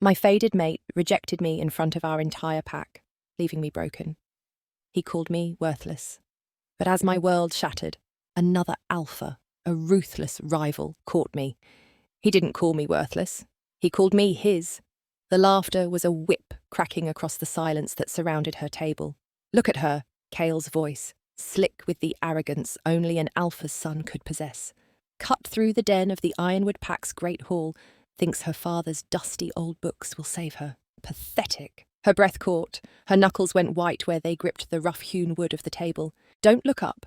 My faded mate rejected me in front of our entire pack, leaving me broken. He called me worthless. But as my world shattered, another alpha, a ruthless rival, caught me. He didn't call me worthless. He called me his. The laughter was a whip cracking across the silence that surrounded her table. Look at her, Kale's voice, slick with the arrogance only an alpha's son could possess. Cut through the den of the Ironwood Pack's great hall, thinks her father's dusty old books will save her. Pathetic. Her breath caught. Her knuckles went white where they gripped the rough-hewn wood of the table. Don't look up.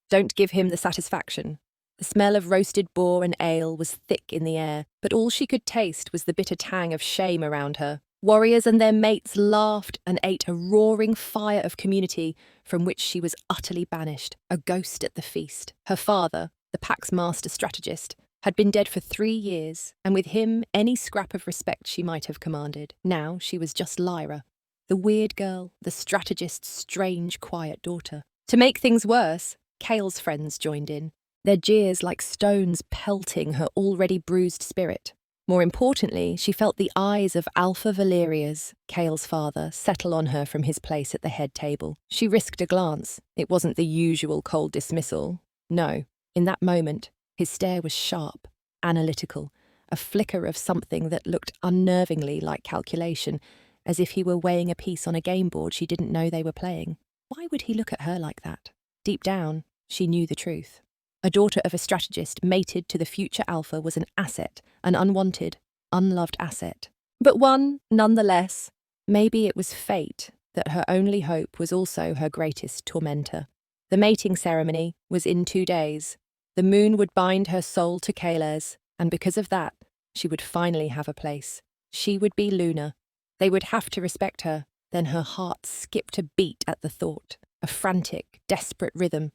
Don't give him the satisfaction. The smell of roasted boar and ale was thick in the air, but all she could taste was the bitter tang of shame around her. Warriors and their mates laughed and ate a roaring fire of community from which she was utterly banished, a ghost at the feast. Her father, the pack's master strategist, had been dead for 3 years, and with him any scrap of respect she might have commanded. Now she was just Lyra, the weird girl, the strategist's strange, quiet daughter. To make things worse, Kale's friends joined in, their jeers like stones pelting her already bruised spirit. More importantly, she felt the eyes of Alpha Valeria's, Kale's father, settle on her from his place at the head table. She risked a glance. It wasn't the usual cold dismissal. No, in that moment, his stare was sharp, analytical, a flicker of something that looked unnervingly like calculation, as if he were weighing a piece on a game board she didn't know they were playing. Why would he look at her like that? Deep down, she knew the truth. A daughter of a strategist mated to the future alpha was an asset, an unwanted, unloved asset. But one, nonetheless. Maybe it was fate that her only hope was also her greatest tormentor. The mating ceremony was in 2 days. The moon would bind her soul to Kale's, and because of that, she would finally have a place. She would be Luna. They would have to respect her. Then her heart skipped a beat at the thought, a frantic, desperate rhythm.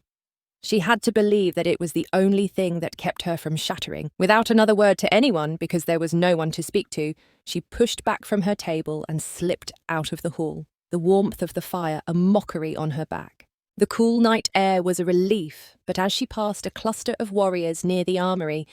She had to believe that it was the only thing that kept her from shattering. Without another word to anyone, because there was no one to speak to, she pushed back from her table and slipped out of the hall, the warmth of the fire a mockery on her back. The cool night air was a relief, but as she passed a cluster of warriors near the armory,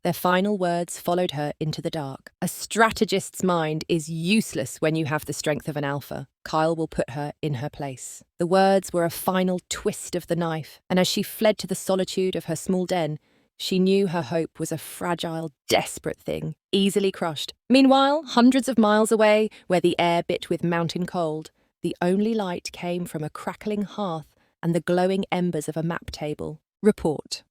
their final words followed her into the dark. A strategist's mind is useless when you have the strength of an alpha. Kyle will put her in her place. The words were a final twist of the knife, and as she fled to the solitude of her small den, she knew her hope was a fragile, desperate thing, easily crushed. Meanwhile, hundreds of miles away, where the air bit with mountain cold, the only light came from a crackling hearth and the glowing embers of a map table. Report.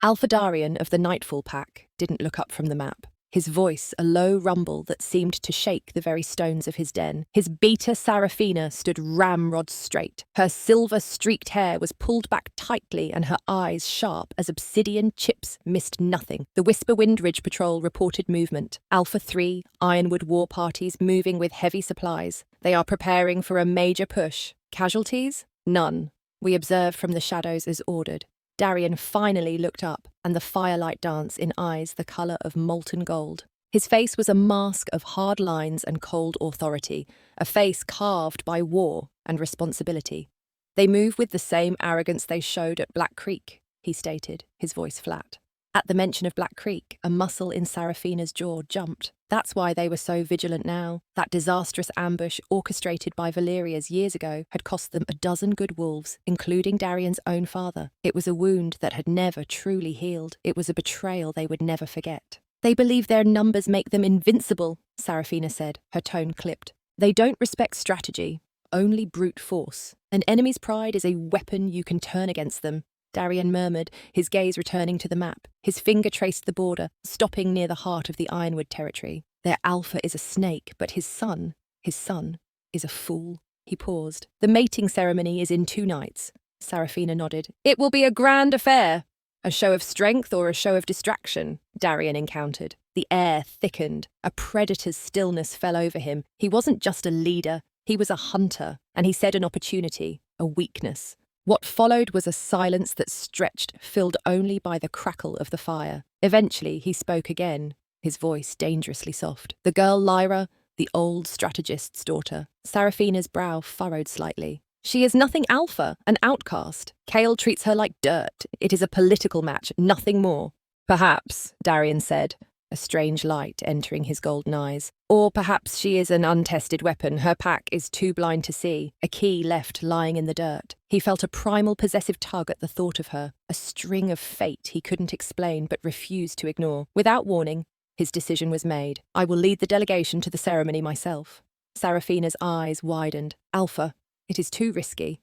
Alpha Darien of the Nightfall Pack didn't look up from the map. His voice a low rumble that seemed to shake the very stones of his den. His beta Seraphina stood ramrod straight. Her silver-streaked hair was pulled back tightly and her eyes sharp as obsidian chips missed nothing. The Whisperwind Ridge Patrol reported movement. Alpha 3, Ironwood war parties moving with heavy supplies. They are preparing for a major push. Casualties? None. We observe from the shadows as ordered. Darien finally looked up, and the firelight danced in eyes the colour of molten gold. His face was a mask of hard lines and cold authority, a face carved by war and responsibility. They move with the same arrogance they showed at Black Creek, he stated, his voice flat. At the mention of Black Creek, a muscle in Seraphina's jaw jumped. That's why they were so vigilant now. That disastrous ambush orchestrated by Valeria's years ago had cost them 12 good wolves, including Darien's own father. It was a wound that had never truly healed. It was a betrayal they would never forget. They believe their numbers make them invincible, Seraphina said, her tone clipped. They don't respect strategy, only brute force. An enemy's pride is a weapon you can turn against them. Darien murmured, his gaze returning to the map. His finger traced the border, stopping near the heart of the Ironwood territory. Their alpha is a snake, but his son is a fool. He paused. The mating ceremony is in 2 nights. Seraphina nodded. It will be a grand affair. A show of strength or a show of distraction? Darien encountered. The air thickened. A predator's stillness fell over him. He wasn't just a leader, he was a hunter, and he said an opportunity, a weakness. What followed was a silence that stretched, filled only by the crackle of the fire. Eventually, he spoke again, his voice dangerously soft. The girl Lyra, the old strategist's daughter. Seraphina's brow furrowed slightly. She is nothing alpha, an outcast. Kale treats her like dirt. It is a political match, nothing more. Perhaps, Darien said, a strange light entering his golden eyes. Or perhaps she is an untested weapon her pack is too blind to see, a key left lying in the dirt. He felt a primal possessive tug at the thought of her, a string of fate he couldn't explain but refused to ignore. Without warning, his decision was made. I will lead the delegation to the ceremony myself. Seraphina's eyes widened. Alpha, it is too risky.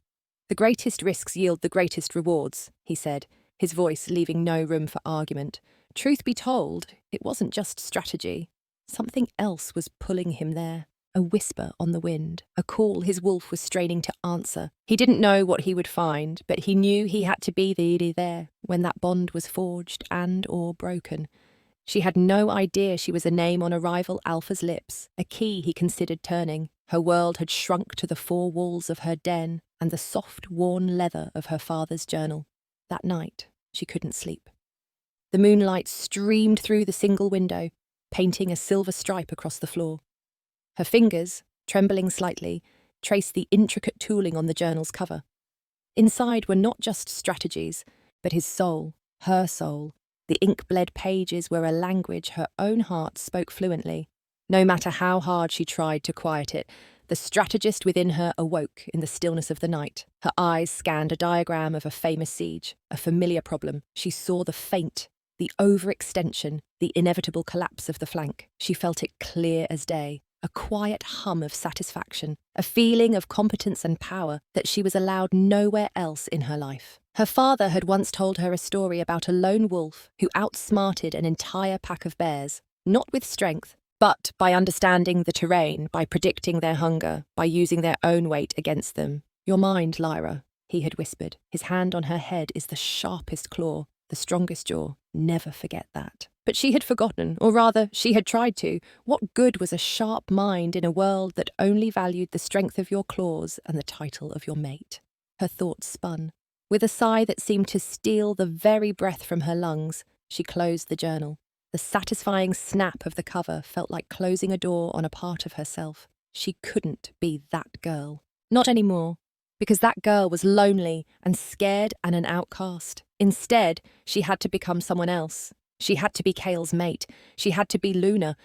The greatest risks yield the greatest rewards, he said, his voice leaving no room for argument. Truth be told, it wasn't just strategy. Something else was pulling him there. A whisper on the wind, a call his wolf was straining to answer. He didn't know what he would find, but he knew he had to be there when that bond was forged and or broken. She had no idea she was a name on a rival Alpha's lips, a key he considered turning. Her world had shrunk to the four walls of her den and the soft, worn leather of her father's journal. That night, she couldn't sleep. The moonlight streamed through the single window, painting a silver stripe across the floor. Her fingers, trembling slightly, traced the intricate tooling on the journal's cover. Inside were not just strategies, but his soul, her soul. The ink-bled pages were a language her own heart spoke fluently. No matter how hard she tried to quiet it, the strategist within her awoke in the stillness of the night. Her eyes scanned a diagram of a famous siege, a familiar problem. She saw the feint, the overextension, the inevitable collapse of the flank. She felt it clear as day, a quiet hum of satisfaction, a feeling of competence and power that she was allowed nowhere else in her life. Her father had once told her a story about a lone wolf who outsmarted an entire pack of bears, not with strength, but by understanding the terrain, by predicting their hunger, by using their own weight against them. Your mind, Lyra, he had whispered. His hand on her head is the sharpest claw, the strongest jaw. Never forget that. But she had forgotten, or rather, she had tried to. What good was a sharp mind in a world that only valued the strength of your claws and the title of your mate? Her thoughts spun. With a sigh that seemed to steal the very breath from her lungs, she closed the journal. The satisfying snap of the cover felt like closing a door on a part of herself. She couldn't be that girl. Not anymore, because that girl was lonely and scared and an outcast. Instead, she had to become someone else. She had to be Kale's mate. She had to be Luna.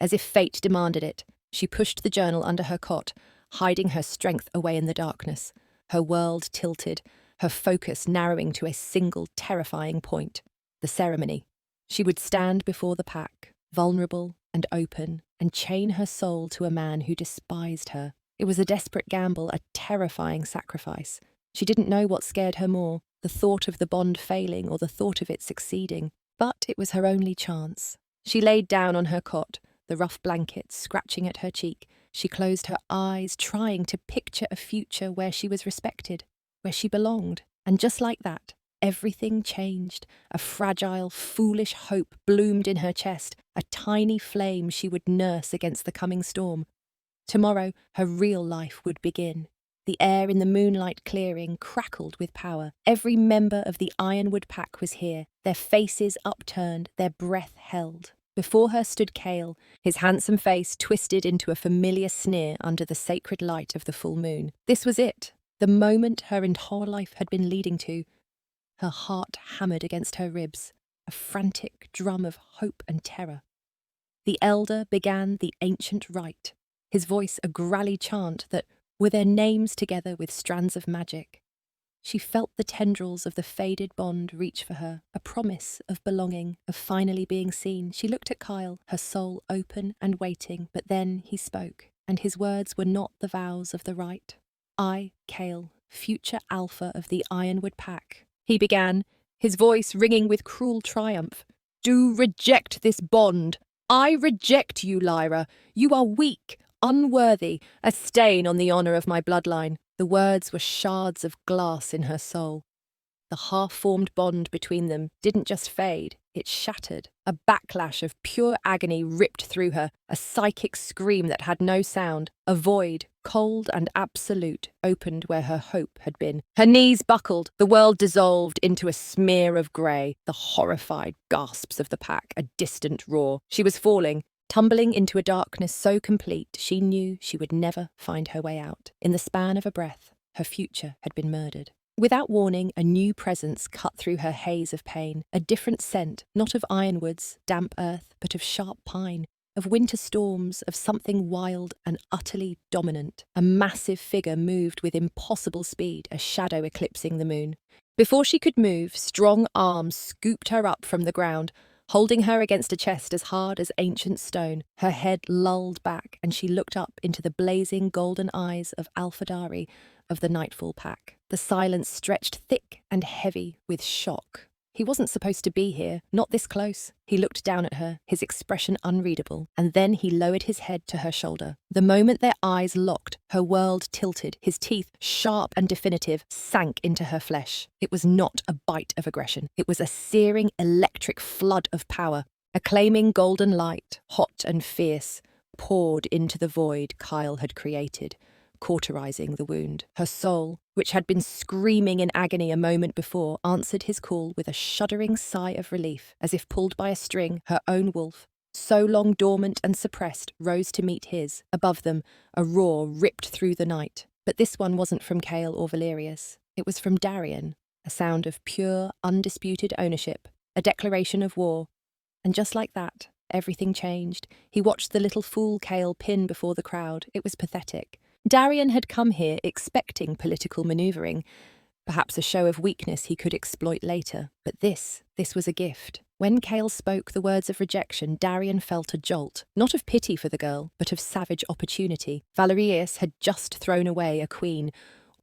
As if fate demanded it, she pushed the journal under her cot, hiding her strength away in the darkness. Her world tilted, her focus narrowing to a single terrifying point: the ceremony. She would stand before the pack, vulnerable and open, and chain her soul to a man who despised her. It was a desperate gamble, a terrifying sacrifice. She didn't know what scared her more, the thought of the bond failing or the thought of it succeeding. But it was her only chance. She laid down on her cot, the rough blanket scratching at her cheek. She closed her eyes, trying to picture a future where she was respected, where she belonged. And just like that, everything changed. A fragile, foolish hope bloomed in her chest, a tiny flame she would nurse against the coming storm. Tomorrow, her real life would begin. The air in the moonlight clearing crackled with power. Every member of the Ironwood pack was here, their faces upturned, their breath held. Before her stood Kale, his handsome face twisted into a familiar sneer under the sacred light of the full moon. This was it, the moment her entire life had been leading to. Her heart hammered against her ribs, a frantic drum of hope and terror. The elder began the ancient rite, his voice a grally chant that were their names together with strands of magic. She felt the tendrils of the faded bond reach for her, a promise of belonging, of finally being seen. She looked at Kyle, her soul open and waiting, but then he spoke, and his words were not the vows of the rite. I, Kale, future alpha of the Ironwood pack, he began, his voice ringing with cruel triumph. Do reject this bond. I reject you, Lyra. You are weak, unworthy, a stain on the honour of my bloodline. The words were shards of glass in her soul. The half-formed bond between them didn't just fade, it shattered. A backlash of pure agony ripped through her, a psychic scream that had no sound. A void, cold and absolute, opened where her hope had been. Her knees buckled, the world dissolved into a smear of grey, the horrified gasps of the pack, a distant roar. She was falling, tumbling into a darkness so complete she knew she would never find her way out. In the span of a breath, her future had been murdered. Without warning, a new presence cut through her haze of pain, a different scent, not of ironwoods, damp earth, but of sharp pine, of winter storms, of something wild and utterly dominant. A massive figure moved with impossible speed, a shadow eclipsing the moon. Before she could move, strong arms scooped her up from the ground, holding her against a chest as hard as ancient stone. Her head lulled back, and she looked up into the blazing golden eyes of Alphadari of the Nightfall Pack. The silence stretched thick and heavy with shock. He wasn't supposed to be here, not this close. He looked down at her, his expression unreadable, and then he lowered his head to her shoulder. The moment their eyes locked, her world tilted, his teeth, sharp and definitive, sank into her flesh. It was not a bite of aggression. It was a searing, electric flood of power. A claiming golden light, hot and fierce, poured into the void Kyle had created, cauterizing the wound. Her soul, which had been screaming in agony a moment before, answered his call with a shuddering sigh of relief. As if pulled by a string, her own wolf, so long dormant and suppressed, rose to meet his. Above them, a roar ripped through the night. But this one wasn't from Cale or Valerius. It was from Darien, a sound of pure, undisputed ownership, a declaration of war. And just like that, everything changed. He watched the little fool Cale pin before the crowd. It was pathetic. Darien had come here expecting political manoeuvring, perhaps a show of weakness he could exploit later. But this was a gift. When Cale spoke the words of rejection, Darien felt a jolt, not of pity for the girl, but of savage opportunity. Valerius had just thrown away a queen,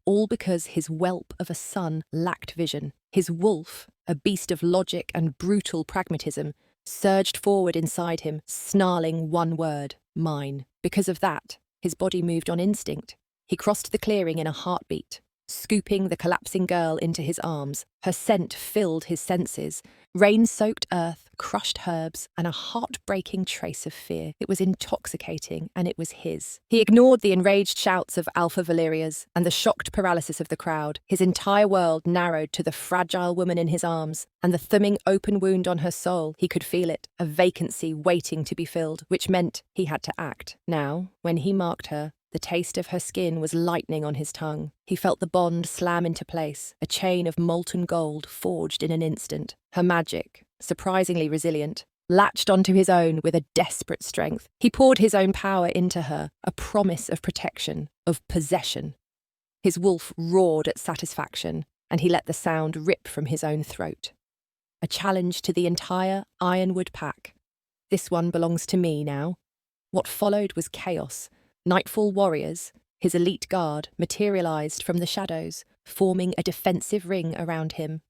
all because his whelp of a son lacked vision. His wolf, a beast of logic and brutal pragmatism, surged forward inside him, snarling one word: mine. Because of that, his body moved on instinct. He crossed the clearing in a heartbeat, scooping the collapsing girl into his arms. Her scent filled his senses, rain-soaked earth, crushed herbs, and a heart-breaking trace of fear. It was intoxicating, and it was his. He ignored the enraged shouts of Alpha Valerias and the shocked paralysis of the crowd. His entire world narrowed to the fragile woman in his arms, and the thumbing open wound on her soul. He could feel it, a vacancy waiting to be filled, which meant he had to act. Now, when he marked her, the taste of her skin was lightning on his tongue. He felt the bond slam into place, a chain of molten gold forged in an instant. Her magic, surprisingly resilient, latched onto his own with a desperate strength. He poured his own power into her, a promise of protection, of possession. His wolf roared at satisfaction, and he let the sound rip from his own throat. A challenge to the entire Ironwood pack. This one belongs to me now. What followed was chaos. Nightfall warriors, his elite guard, materialized from the shadows, forming a defensive ring around him.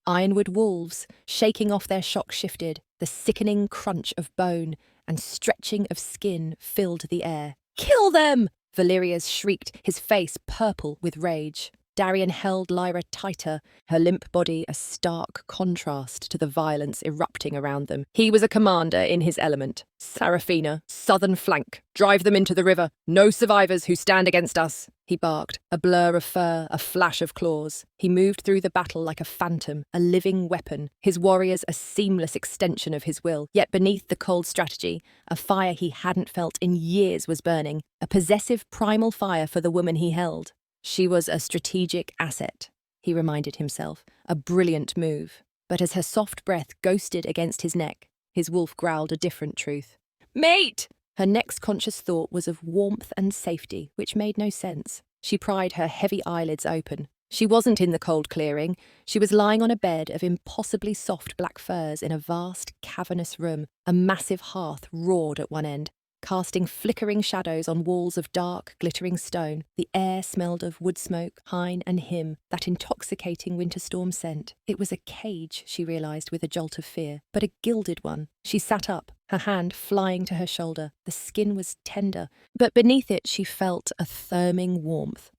Ironwood wolves, shaking off their shock, shifted. The sickening crunch of bone and stretching of skin filled the air. "Kill them!" Valerius shrieked, his face purple with rage. Darien held Lyra tighter, her limp body a stark contrast to the violence erupting around them. He was a commander in his element. "Seraphina, southern flank. Drive them into the river. No survivors who stand against us," he barked, a blur of fur, a flash of claws. He moved through the battle like a phantom, a living weapon, his warriors a seamless extension of his will. Yet beneath the cold strategy, a fire he hadn't felt in years was burning, a possessive primal fire for the woman he held. She was a strategic asset, he reminded himself, a brilliant move. But as her soft breath ghosted against his neck, his wolf growled a different truth. "Mate!" Her next conscious thought was of warmth and safety, which made no sense. She pried her heavy eyelids open. She wasn't in the cold clearing. She was lying on a bed of impossibly soft black furs in a vast, cavernous room. A massive hearth roared at one end, casting flickering shadows on walls of dark, glittering stone. The air smelled of wood smoke, pine and hym, that intoxicating winter storm scent. It was a cage, she realised with a jolt of fear, but a gilded one. She sat up, her hand flying to her shoulder. The skin was tender, but beneath it she felt a therming warmth,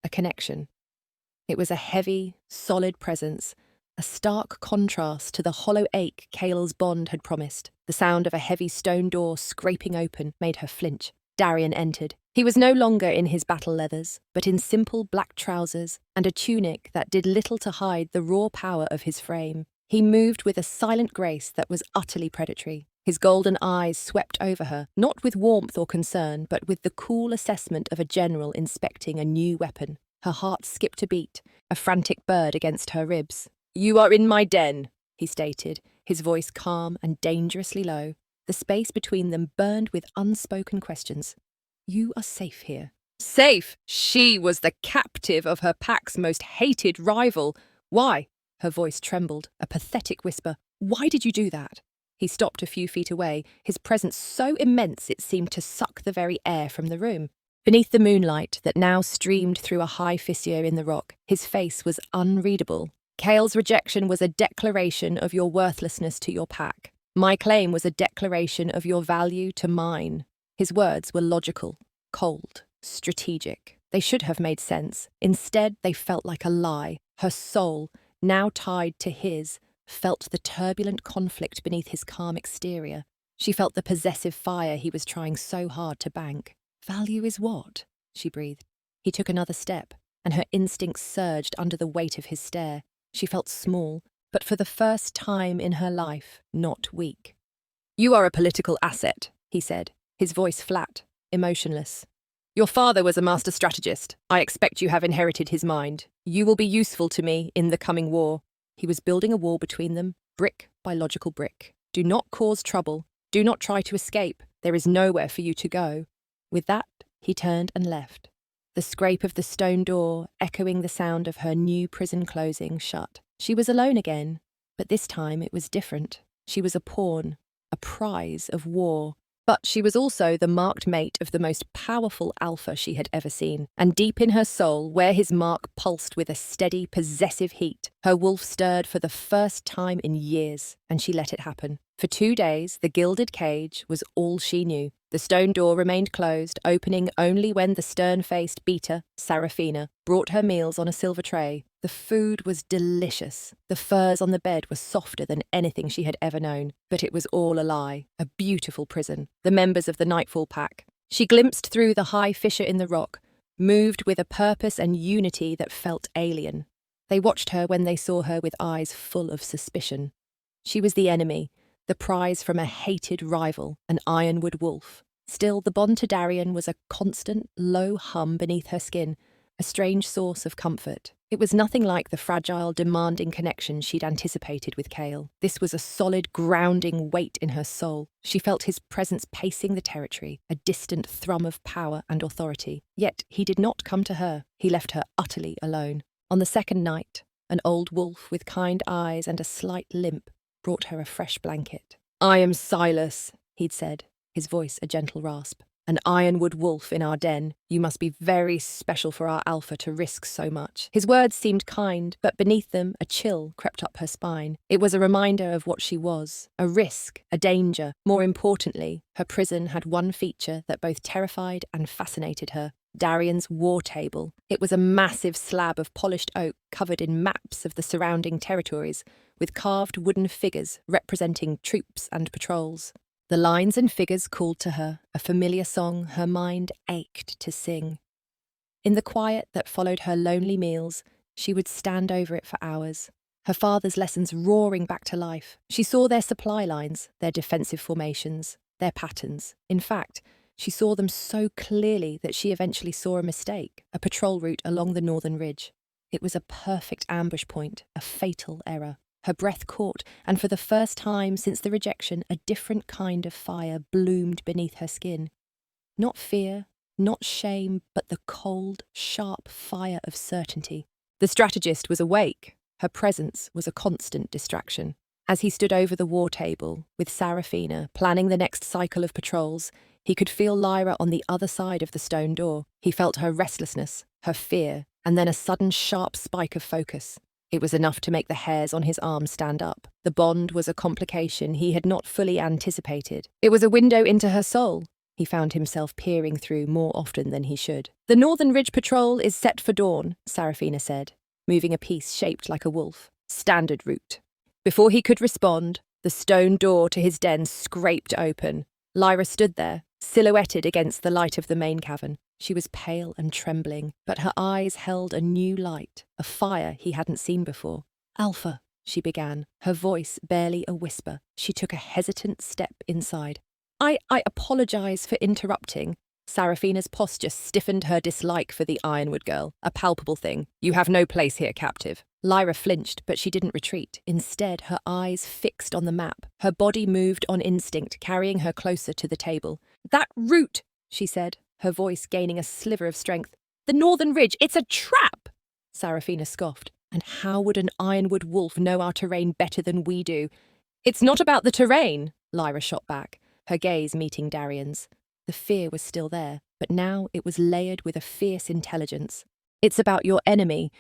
a connection. It was a heavy, solid presence, a stark contrast to the hollow ache Cale's bond had promised. The sound of a heavy stone door scraping open made her flinch. Darien entered. He was no longer in his battle leathers, but in simple black trousers and a tunic that did little to hide the raw power of his frame. He moved with a silent grace that was utterly predatory. His golden eyes swept over her, not with warmth or concern, but with the cool assessment of a general inspecting a new weapon. Her heart skipped a beat, a frantic bird against her ribs. "You are in my den," he stated, his voice calm and dangerously low. The space between them burned with unspoken questions. "You are safe here." Safe! She was the captive of her pack's most hated rival. Why? Her voice trembled, a pathetic whisper. Why did you do that? He stopped a few feet away, his presence so immense it seemed to suck the very air from the room. Beneath the moonlight that now streamed through a high fissure in the rock, his face was unreadable. "Kale's rejection was a declaration of your worthlessness to your pack. My claim was a declaration of your value to mine." His words were logical, cold, strategic. They should have made sense. Instead, they felt like a lie. Her soul, now tied to his, felt the turbulent conflict beneath his calm exterior. She felt the possessive fire he was trying so hard to bank. "Value is what?" she breathed. He took another step, and her instincts surged under the weight of his stare. She felt small, but for the first time in her life, not weak. "You are a political asset," he said, his voice flat, emotionless. "Your father was a master strategist. I expect you have inherited his mind. You will be useful to me in the coming war." He was building a wall between them, brick by logical brick. "Do not cause trouble. Do not try to escape. There is nowhere for you to go." With that, he turned and left. The scrape of the stone door, echoing the sound of her new prison closing, shut. She was alone again, but this time it was different. She was a pawn, a prize of war. But she was also the marked mate of the most powerful alpha she had ever seen. And deep in her soul, where his mark pulsed with a steady, possessive heat, her wolf stirred for the first time in years, and she let it happen. For 2 days, the gilded cage was all she knew. The stone door remained closed, opening only when the stern-faced beater, Seraphina, brought her meals on a silver tray. The food was delicious. The furs on the bed were softer than anything she had ever known. But it was all a lie, a beautiful prison. The members of the Nightfall Pack. She glimpsed through the high fissure in the rock, moved with a purpose and unity that felt alien. They watched her when they saw her with eyes full of suspicion. She was the enemy, the prize from a hated rival, an ironwood wolf. Still, the bond to Darien was a constant, low hum beneath her skin, a strange source of comfort. It was nothing like the fragile, demanding connection she'd anticipated with Kale. This was a solid, grounding weight in her soul. She felt his presence pacing the territory, a distant thrum of power and authority. Yet he did not come to her. He left her utterly alone. On the second night, an old wolf with kind eyes and a slight limp brought her a fresh blanket. "I am Silas," he'd said, his voice a gentle rasp. "An ironwood wolf in our den. You must be very special for our alpha to risk so much." His words seemed kind, but beneath them a chill crept up her spine. It was a reminder of what she was, a risk, a danger. More importantly, her prison had one feature that both terrified and fascinated her. Darien's war table. It was a massive slab of polished oak covered in maps of the surrounding territories, with carved wooden figures representing troops and patrols. The lines and figures called to her, a familiar song her mind ached to sing. In the quiet that followed her lonely meals, she would stand over it for hours, her father's lessons roaring back to life. She saw their supply lines, their defensive formations, their patterns. In fact, she saw them so clearly that she eventually saw a mistake, a patrol route along the northern ridge. It was a perfect ambush point, a fatal error. Her breath caught, and for the first time since the rejection, a different kind of fire bloomed beneath her skin. Not fear, not shame, but the cold, sharp fire of certainty. The strategist was awake. Her presence was a constant distraction. As he stood over the war table, with Seraphina, planning the next cycle of patrols, he could feel Lyra on the other side of the stone door. He felt her restlessness, her fear, and then a sudden sharp spike of focus. It was enough to make the hairs on his arms stand up. The bond was a complication he had not fully anticipated. It was a window into her soul. He found himself peering through more often than he should. "The Northern Ridge Patrol is set for dawn," Seraphina said, moving a piece shaped like a wolf. "Standard route." Before he could respond, the stone door to his den scraped open. Lyra stood there, silhouetted against the light of the main cavern. She was pale and trembling, but her eyes held a new light, a fire he hadn't seen before. "Alpha," she began, her voice barely a whisper. She took a hesitant step inside. I apologize for interrupting," Seraphina's posture stiffened her dislike for the Ironwood girl, a palpable thing. "You have no place here, captive." Lyra flinched, but she didn't retreat. Instead, her eyes fixed on the map. Her body moved on instinct, carrying her closer to the table. "That route," she said, her voice gaining a sliver of strength. "The northern ridge, it's a trap!" Seraphina scoffed. "And how would an Ironwood wolf know our terrain better than we do?" "It's not about the terrain," Lyra shot back, her gaze meeting Darien's. The fear was still there, but now it was layered with a fierce intelligence. "It's about your enemy.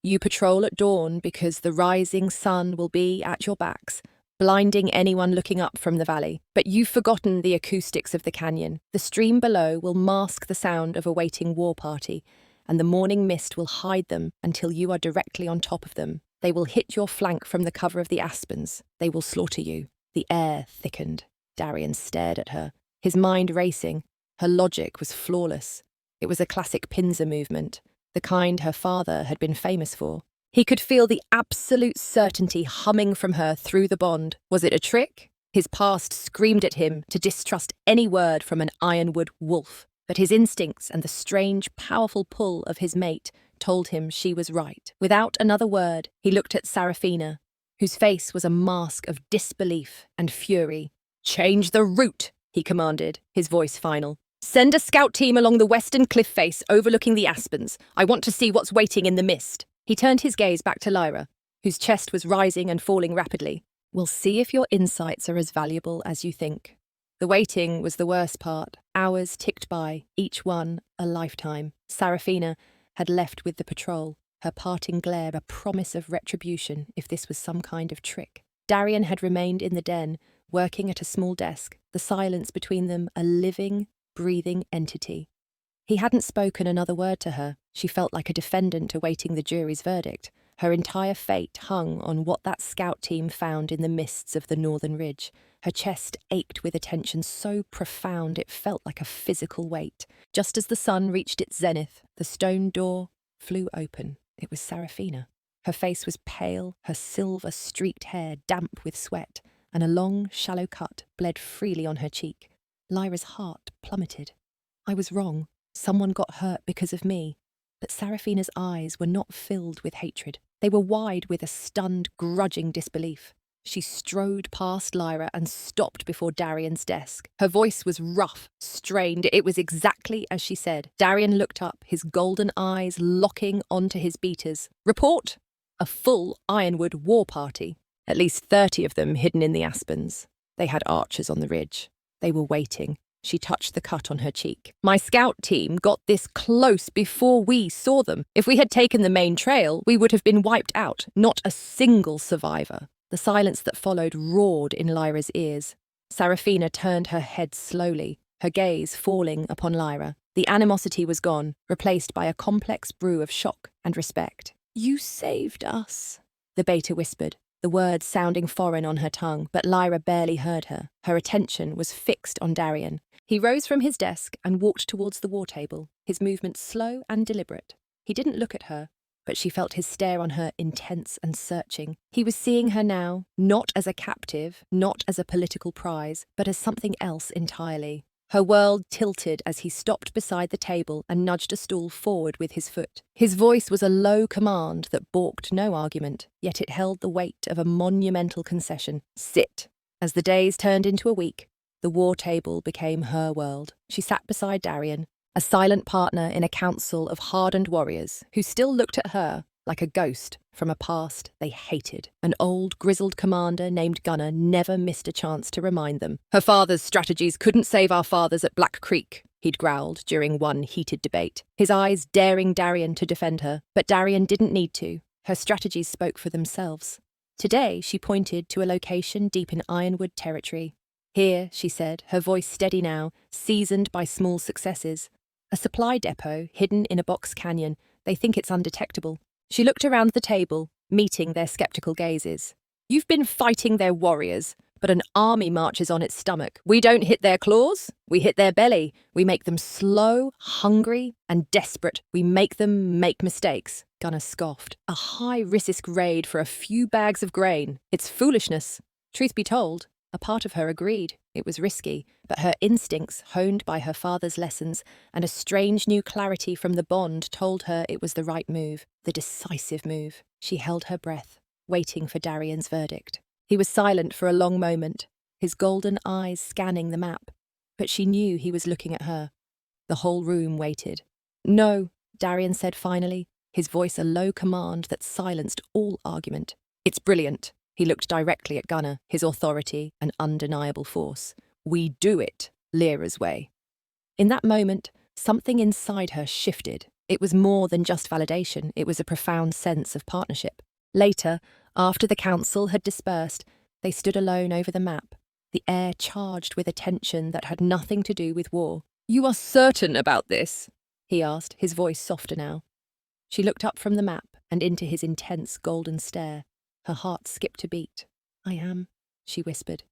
You patrol at dawn because the rising sun will be at your backs, blinding anyone looking up from the valley. But you've forgotten the acoustics of the canyon. The stream below will mask the sound of a waiting war party, and the morning mist will hide them until you are directly on top of them. They will hit your flank from the cover of the aspens. They will slaughter you." The air thickened. Darien stared at her, his mind racing. Her logic was flawless. It was a classic pincer movement, the kind her father had been famous for. He could feel the absolute certainty humming from her through the bond. Was it a trick? His past screamed at him to distrust any word from an Ironwood wolf, but his instincts and the strange, powerful pull of his mate told him she was right. Without another word, he looked at Seraphina, whose face was a mask of disbelief and fury. "Change the route," he commanded, his voice final. "Send a scout team along the western cliff face overlooking the aspens. I want to see what's waiting in the mist." He turned his gaze back to Lyra, whose chest was rising and falling rapidly. "We'll see if your insights are as valuable as you think." The waiting was the worst part. Hours ticked by, each one a lifetime. Seraphina had left with the patrol, her parting glare a promise of retribution if this was some kind of trick. Darien had remained in the den, working at a small desk, the silence between them a living, breathing entity. He hadn't spoken another word to her. She felt like a defendant awaiting the jury's verdict. Her entire fate hung on what that scout team found in the mists of the northern ridge. Her chest ached with a tension so profound it felt like a physical weight. Just as the sun reached its zenith, the stone door flew open. It was Seraphina. Her face was pale, her silver-streaked hair damp with sweat, and a long, shallow cut bled freely on her cheek. Lyra's heart plummeted. I was wrong. Someone got hurt because of me. But Seraphina's eyes were not filled with hatred. They were wide with a stunned, grudging disbelief. She strode past Lyra and stopped before Darien's desk. Her voice was rough, strained. It was exactly as she said. Darien looked up, his golden eyes locking onto his beaters. "Report!" A full Ironwood war party. At least 30 of them hidden in the aspens. They had archers on the ridge. They were waiting. She touched the cut on her cheek. "My scout team got this close before we saw them. If we had taken the main trail, we would have been wiped out. Not a single survivor." The silence that followed roared in Lyra's ears. Seraphina turned her head slowly, her gaze falling upon Lyra. The animosity was gone, replaced by a complex brew of shock and respect. "You saved us," the beta whispered, the words sounding foreign on her tongue, but Lyra barely heard her. Her attention was fixed on Darien. He rose from his desk and walked towards the war table, his movements slow and deliberate. He didn't look at her, but she felt his stare on her intense and searching. He was seeing her now, not as a captive, not as a political prize, but as something else entirely. Her world tilted as he stopped beside the table and nudged a stool forward with his foot. His voice was a low command that balked no argument, yet it held the weight of a monumental concession. "Sit." As the days turned into a week, the war table became her world. She sat beside Darien, a silent partner in a council of hardened warriors who still looked at her like a ghost from a past they hated. An old, grizzled commander named Gunner never missed a chance to remind them. "Her father's strategies couldn't save our fathers at Black Creek," he'd growled during one heated debate, his eyes daring Darien to defend her. But Darien didn't need to. Her strategies spoke for themselves. Today, she pointed to a location deep in Ironwood territory. "Here," she said, her voice steady now, seasoned by small successes. "A supply depot hidden in a box canyon. They think it's undetectable." She looked around the table, meeting their skeptical gazes. "You've been fighting their warriors, but an army marches on its stomach. We don't hit their claws, we hit their belly. We make them slow, hungry, and desperate. We make them make mistakes." Gunner scoffed. "A high-risk raid for a few bags of grain. It's foolishness." Truth be told, A part of her agreed. It was risky, but her instincts, honed by her father's lessons, and a strange new clarity from the bond told her it was the right move, the decisive move. She held her breath, waiting for Darien's verdict. He was silent for a long moment, his golden eyes scanning the map, but she knew he was looking at her. The whole room waited. "No," Darien said finally, his voice a low command that silenced all argument. "It's brilliant." He looked directly at Gunnar, his authority an undeniable force. "We do it Lyra's way." In that moment, something inside her shifted. It was more than just validation, it was a profound sense of partnership. Later, after the council had dispersed, they stood alone over the map, the air charged with a tension that had nothing to do with war. "You are certain about this?" he asked, his voice softer now. She looked up from the map and into his intense golden stare. Her heart skipped a beat. "I am," she whispered.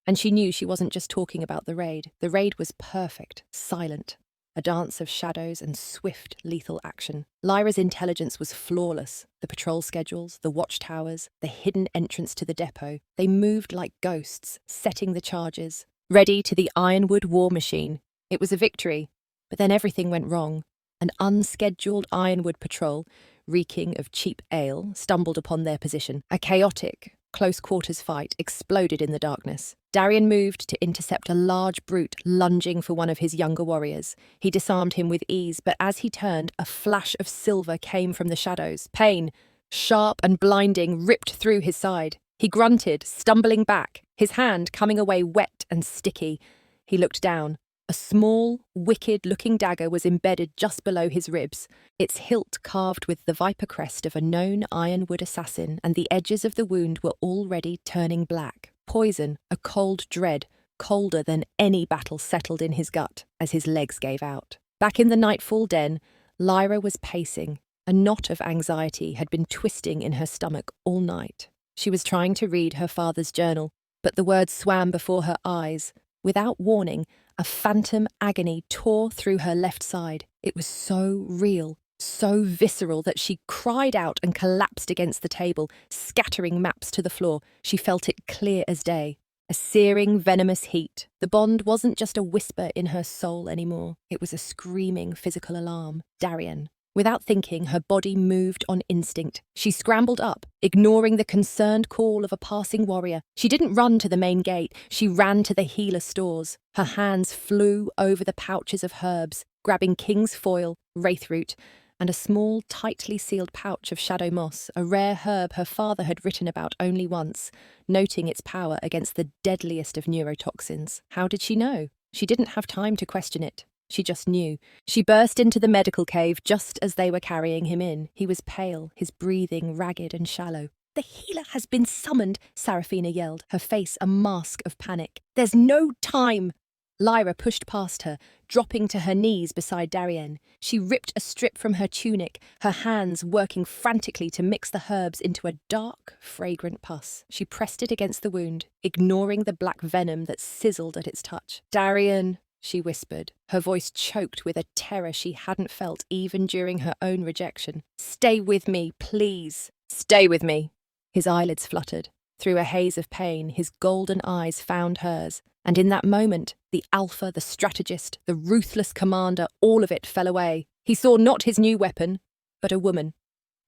And she knew she wasn't just talking about the raid. The raid was perfect, silent, a dance of shadows and swift, lethal action. Lyra's intelligence was flawless. The patrol schedules, the watchtowers, the hidden entrance to the depot. They moved like ghosts, setting the charges. Ready to the ironwood war machine. It was a victory, but then everything went wrong. An unscheduled ironwood patrol, reeking of cheap ale, stumbled upon their position. A chaotic, close-quarters fight exploded in the darkness. Darien moved to intercept a large brute lunging for one of his younger warriors. He disarmed him with ease, but as he turned, a flash of silver came from the shadows. Pain, sharp and blinding, ripped through his side. He grunted, stumbling back, his hand coming away wet and sticky. He looked down. A small, wicked-looking dagger was embedded just below his ribs, its hilt carved with the viper crest of a known ironwood assassin, and the edges of the wound were already turning black. Poison, a cold dread, colder than any battle settled in his gut as his legs gave out. Back in the nightfall den, Lyra was pacing. A knot of anxiety had been twisting in her stomach all night. She was trying to read her father's journal, but the words swam before her eyes. Without warning, a phantom agony tore through her left side. It was so real, so visceral that she cried out and collapsed against the table, scattering maps to the floor. She felt it clear as day. A searing, venomous heat. The bond wasn't just a whisper in her soul anymore. It was a screaming physical alarm. Darien. Without thinking, her body moved on instinct. She scrambled up, ignoring the concerned call of a passing warrior. She didn't run to the main gate. She ran to the healer stores. Her hands flew over the pouches of herbs, grabbing king's foil, wraithroot, and a small, tightly sealed pouch of shadow moss, a rare herb her father had written about only once, noting its power against the deadliest of neurotoxins. How did she know? She didn't have time to question it. She just knew. She burst into the medical cave just as they were carrying him in. He was pale, his breathing ragged and shallow. "The healer has been summoned," Seraphina yelled, her face a mask of panic. "There's no time!" Lyra pushed past her, dropping to her knees beside Darien. She ripped a strip from her tunic, her hands working frantically to mix the herbs into a dark, fragrant pus. She pressed it against the wound, ignoring the black venom that sizzled at its touch. "Darien," she whispered, her voice choked with a terror she hadn't felt even during her own rejection. "Stay with me, please." "Stay with me." His eyelids fluttered. Through a haze of pain, his golden eyes found hers, and in that moment, the alpha, the strategist, the ruthless commander, all of it fell away. He saw not his new weapon, but a woman,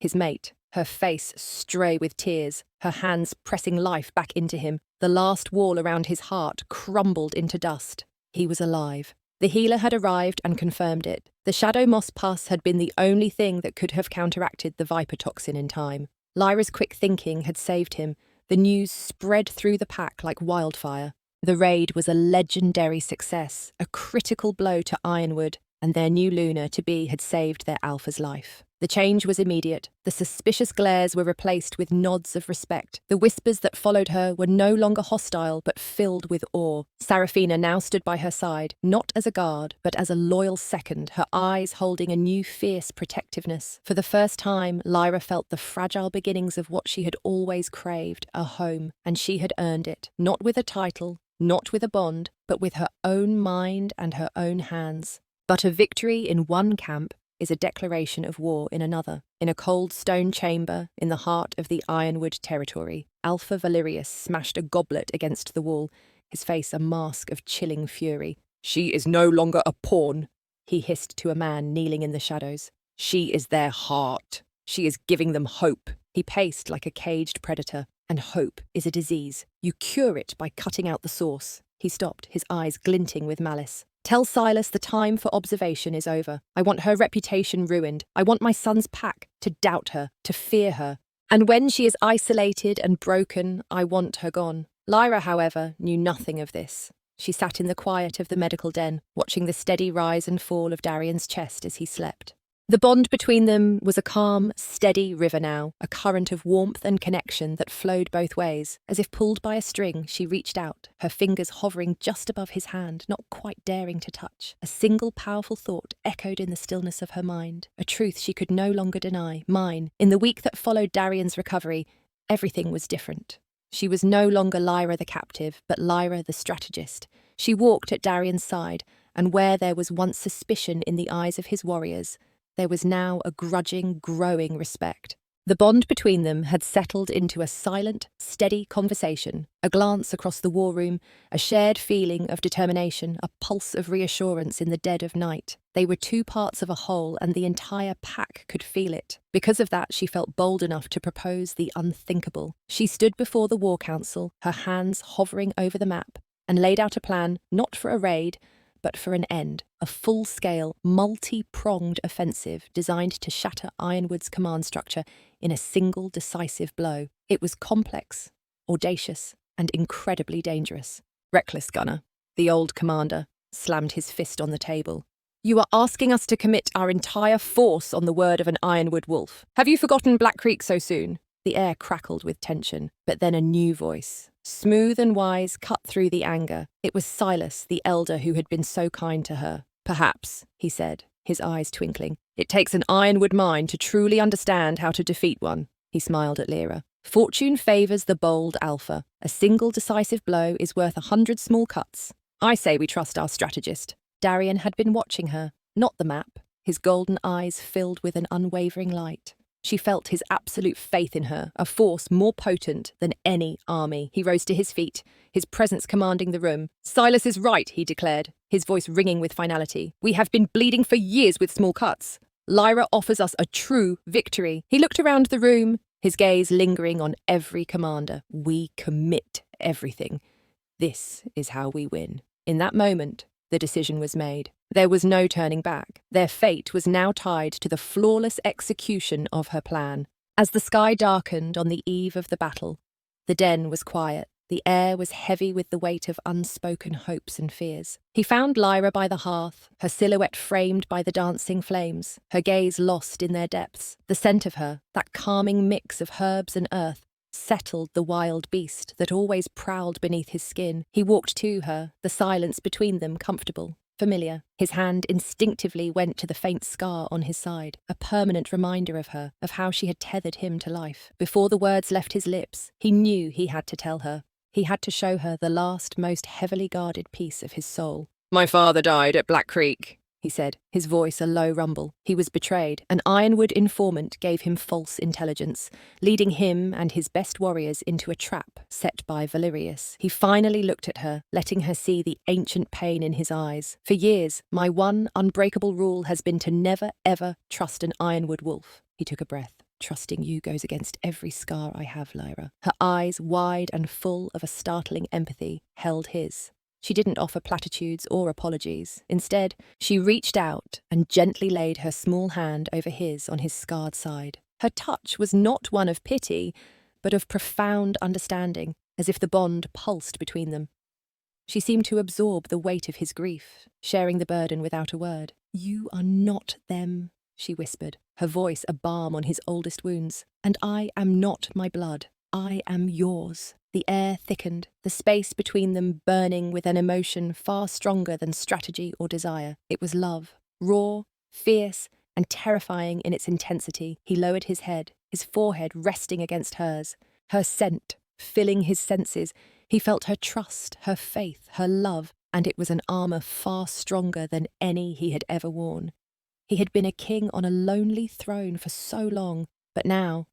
his mate, her face stray with tears, her hands pressing life back into him. The last wall around his heart crumbled into dust. He was alive. The healer had arrived and confirmed it. The shadow moss pus had been the only thing that could have counteracted the viper toxin in time. Lyra's quick thinking had saved him. The news spread through the pack like wildfire. The raid was a legendary success, a critical blow to Ironwood, and their new Luna-to-be had saved their alpha's life. The change was immediate. The suspicious glares were replaced with nods of respect. The whispers that followed her were no longer hostile, but filled with awe. Seraphina now stood by her side, not as a guard, but as a loyal second, her eyes holding a new fierce protectiveness. For the first time, Lyra felt the fragile beginnings of what she had always craved, a home, and she had earned it, not with a title, not with a bond, but with her own mind and her own hands. But a victory in one camp is a declaration of war in another, in a cold stone chamber in the heart of the Ironwood territory. Alpha Valerius smashed a goblet against the wall, his face a mask of chilling fury. "She is no longer a pawn," he hissed to a man kneeling in the shadows. "She is their heart. She is giving them hope." He paced like a caged predator. "And hope is a disease. You cure it by cutting out the source." He stopped, his eyes glinting with malice. "Tell Silas the time for observation is over. I want her reputation ruined. I want my son's pack to doubt her, to fear her. And when she is isolated and broken, I want her gone." Lyra, however, knew nothing of this. She sat in the quiet of the medical den, watching the steady rise and fall of Darien's chest as he slept. The bond between them was a calm, steady river now, a current of warmth and connection that flowed both ways. As if pulled by a string, she reached out, her fingers hovering just above his hand, not quite daring to touch. A single powerful thought echoed in the stillness of her mind, a truth she could no longer deny, mine. In the week that followed Darien's recovery, everything was different. She was no longer Lyra the captive, but Lyra the strategist. She walked at Darien's side, and where there was once suspicion in the eyes of his warriors, there was now a grudging, growing respect. The bond between them had settled into a silent, steady conversation, a glance across the war room, a shared feeling of determination, a pulse of reassurance in the dead of night. They were two parts of a whole, and the entire pack could feel it. Because of that, she felt bold enough to propose the unthinkable. She stood before the war council, her hands hovering over the map, and laid out a plan, not for a raid, but for an end, a full-scale, multi-pronged offensive designed to shatter Ironwood's command structure in a single decisive blow. It was complex, audacious, and incredibly dangerous. "Reckless, Gunner," the old commander slammed his fist on the table. "You are asking us to commit our entire force on the word of an Ironwood wolf. Have you forgotten Black Creek so soon?" The air crackled with tension, but then a new voice, smooth and wise, cut through the anger. It was Silas, the elder who had been so kind to her. "Perhaps," he said, his eyes twinkling. "It takes an Ironwood mind to truly understand how to defeat one." He smiled at Lyra. "Fortune favours the bold alpha. A single decisive blow is worth 100 small cuts. I say we trust our strategist." Darien had been watching her, not the map, his golden eyes filled with an unwavering light. She felt his absolute faith in her, a force more potent than any army. He rose to his feet, his presence commanding the room. "Silas is right," he declared, his voice ringing with finality. "We have been bleeding for years with small cuts. Lyra offers us a true victory." He looked around the room, his gaze lingering on every commander. "We commit everything. This is how we win." In that moment, the decision was made. There was no turning back. Their fate was now tied to the flawless execution of her plan. As the sky darkened on the eve of the battle, the den was quiet. The air was heavy with the weight of unspoken hopes and fears. He found Lyra by the hearth, her silhouette framed by the dancing flames, her gaze lost in their depths. The scent of her, that calming mix of herbs and earth, settled the wild beast that always prowled beneath his skin. He walked to her, the silence between them comfortable, familiar. His hand instinctively went to the faint scar on his side, a permanent reminder of her, of how she had tethered him to life. Before the words left his lips, he knew he had to tell her. He had to show her the last, most heavily guarded piece of his soul. "My father died at Black Creek," he said, his voice a low rumble. He was betrayed. An Ironwood informant gave him false intelligence, leading him and his best warriors into a trap set by Valerius. He finally looked at her, letting her see the ancient pain in his eyes. "For years, my one unbreakable rule has been to never, ever trust an Ironwood wolf." He took a breath. "Trusting you goes against every scar I have, Lyra." Her eyes, wide and full of a startling empathy, held his. She didn't offer platitudes or apologies. Instead, she reached out and gently laid her small hand over his on his scarred side. Her touch was not one of pity, but of profound understanding, as if the bond pulsed between them. She seemed to absorb the weight of his grief, sharing the burden without a word. "You are not them," she whispered, her voice a balm on his oldest wounds. "And I am not my blood. I am yours." The air thickened, the space between them burning with an emotion far stronger than strategy or desire. It was love, raw, fierce, and terrifying in its intensity. He lowered his head, his forehead resting against hers, her scent filling his senses. He felt her trust, her faith, her love, and it was an armor far stronger than any he had ever worn. He had been a king on a lonely throne for so long, but now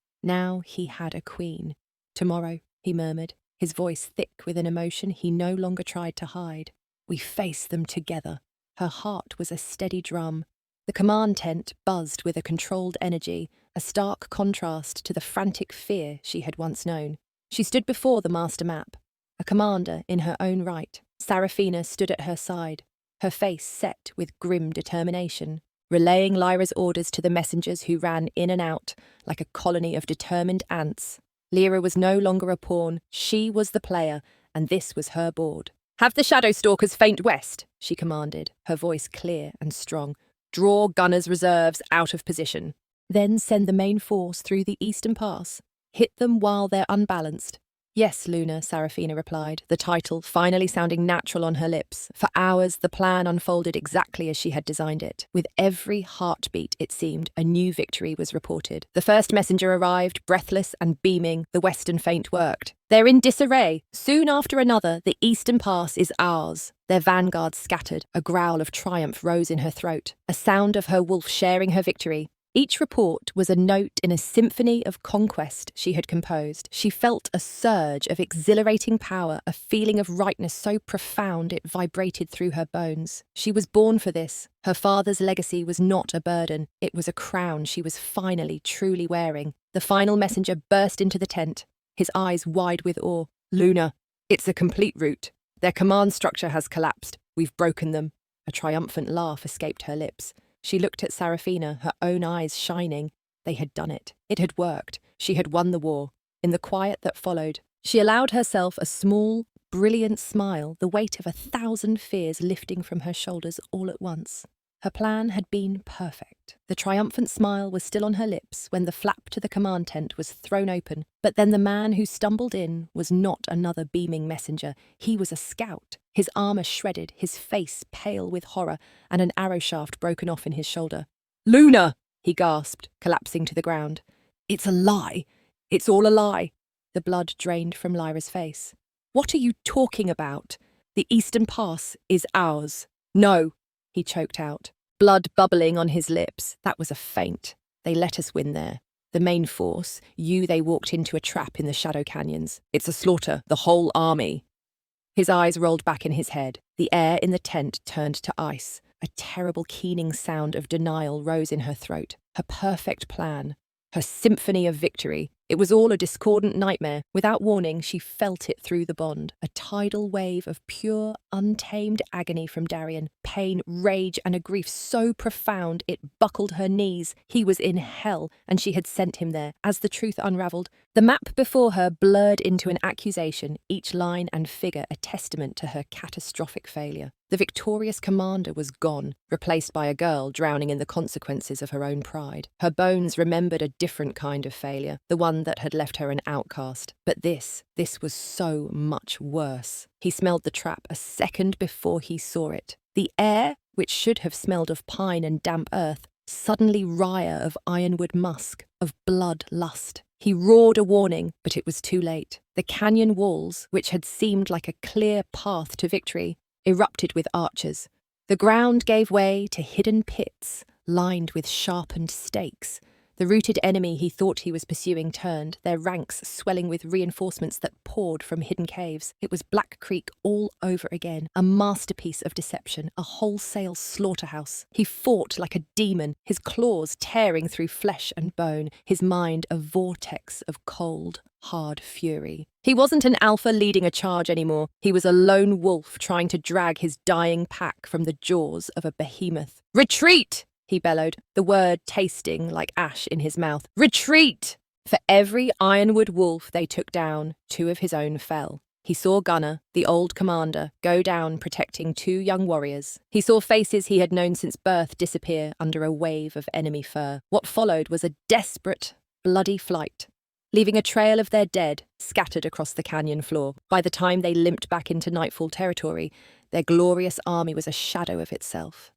he had a queen. Tomorrow, he murmured, his voice thick with an emotion he no longer tried to hide. We face them together. Her heart was a steady drum. The command tent buzzed with a controlled energy, a stark contrast to the frantic fear she had once known. She stood before the master map, a commander in her own right. Seraphina stood at her side, her face set with grim determination, relaying Lyra's orders to the messengers who ran in and out like a colony of determined ants. Lyra was no longer a pawn, she was the player, and this was her board. "Have the shadow stalkers feint west," she commanded, her voice clear and strong. "Draw gunners' reserves out of position. Then send the main force through the eastern pass. Hit them while they're unbalanced." "Yes, Luna," Seraphina replied, the title finally sounding natural on her lips. For hours, the plan unfolded exactly as she had designed it. With every heartbeat, it seemed, a new victory was reported. The first messenger arrived, breathless and beaming. The western feint worked. "They're in disarray. Soon after another, the eastern pass is ours." Their vanguards scattered. A growl of triumph rose in her throat, a sound of her wolf sharing her victory. Each report was a note in a symphony of conquest she had composed. She felt a surge of exhilarating power, a feeling of rightness so profound it vibrated through her bones. She was born for this. Her father's legacy was not a burden. It was a crown she was finally truly wearing. The final messenger burst into the tent, his eyes wide with awe. "Luna, it's a complete rout. Their command structure has collapsed. We've broken them." A triumphant laugh escaped her lips. She looked at Seraphina, her own eyes shining. They had done it. It had worked. She had won the war. In the quiet that followed, she allowed herself a small, brilliant smile, the weight of 1,000 fears lifting from her shoulders all at once. Her plan had been perfect. The triumphant smile was still on her lips when the flap to the command tent was thrown open, but then the man who stumbled in was not another beaming messenger. He was a scout, his armour shredded, his face pale with horror, and an arrow shaft broken off in his shoulder. "Luna!" he gasped, collapsing to the ground. "It's a lie. It's all a lie." The blood drained from Lyra's face. "What are you talking about? The Eastern Pass is ours." "No," he choked out, blood bubbling on his lips. "That was a feint. They let us win there. The main force, they walked into a trap in the Shadow Canyons. It's a slaughter, the whole army." His eyes rolled back in his head. The air in the tent turned to ice. A terrible keening sound of denial rose in her throat. Her perfect plan, her symphony of victory. It was all a discordant nightmare. Without warning, she felt it through the bond. A tidal wave of pure, untamed agony from Darien. Pain, rage, and a grief so profound it buckled her knees. He was in hell, and she had sent him there. As the truth unravelled, the map before her blurred into an accusation, each line and figure a testament to her catastrophic failure. The victorious commander was gone, replaced by a girl drowning in the consequences of her own pride. Her bones remembered a different kind of failure, the one that had left her an outcast. But this was so much worse. He smelled the trap a second before he saw it. The air, which should have smelled of pine and damp earth, suddenly wryer of ironwood musk, of blood lust. He roared a warning, but it was too late. The canyon walls, which had seemed like a clear path to victory, erupted with archers. The ground gave way to hidden pits, lined with sharpened stakes. The rooted enemy he thought he was pursuing turned, their ranks swelling with reinforcements that poured from hidden caves. It was Black Creek all over again, a masterpiece of deception, a wholesale slaughterhouse. He fought like a demon, his claws tearing through flesh and bone, his mind a vortex of cold, hard fury. He wasn't an alpha leading a charge anymore. He was a lone wolf trying to drag his dying pack from the jaws of a behemoth. "Retreat!" he bellowed, the word tasting like ash in his mouth. "Retreat!" For every ironwood wolf they took down, 2 of his own fell. He saw Gunnar, the old commander, go down protecting 2 young warriors. He saw faces he had known since birth disappear under a wave of enemy fur. What followed was a desperate, bloody flight, leaving a trail of their dead scattered across the canyon floor. By the time they limped back into Nightfall territory, their glorious army was a shadow of itself.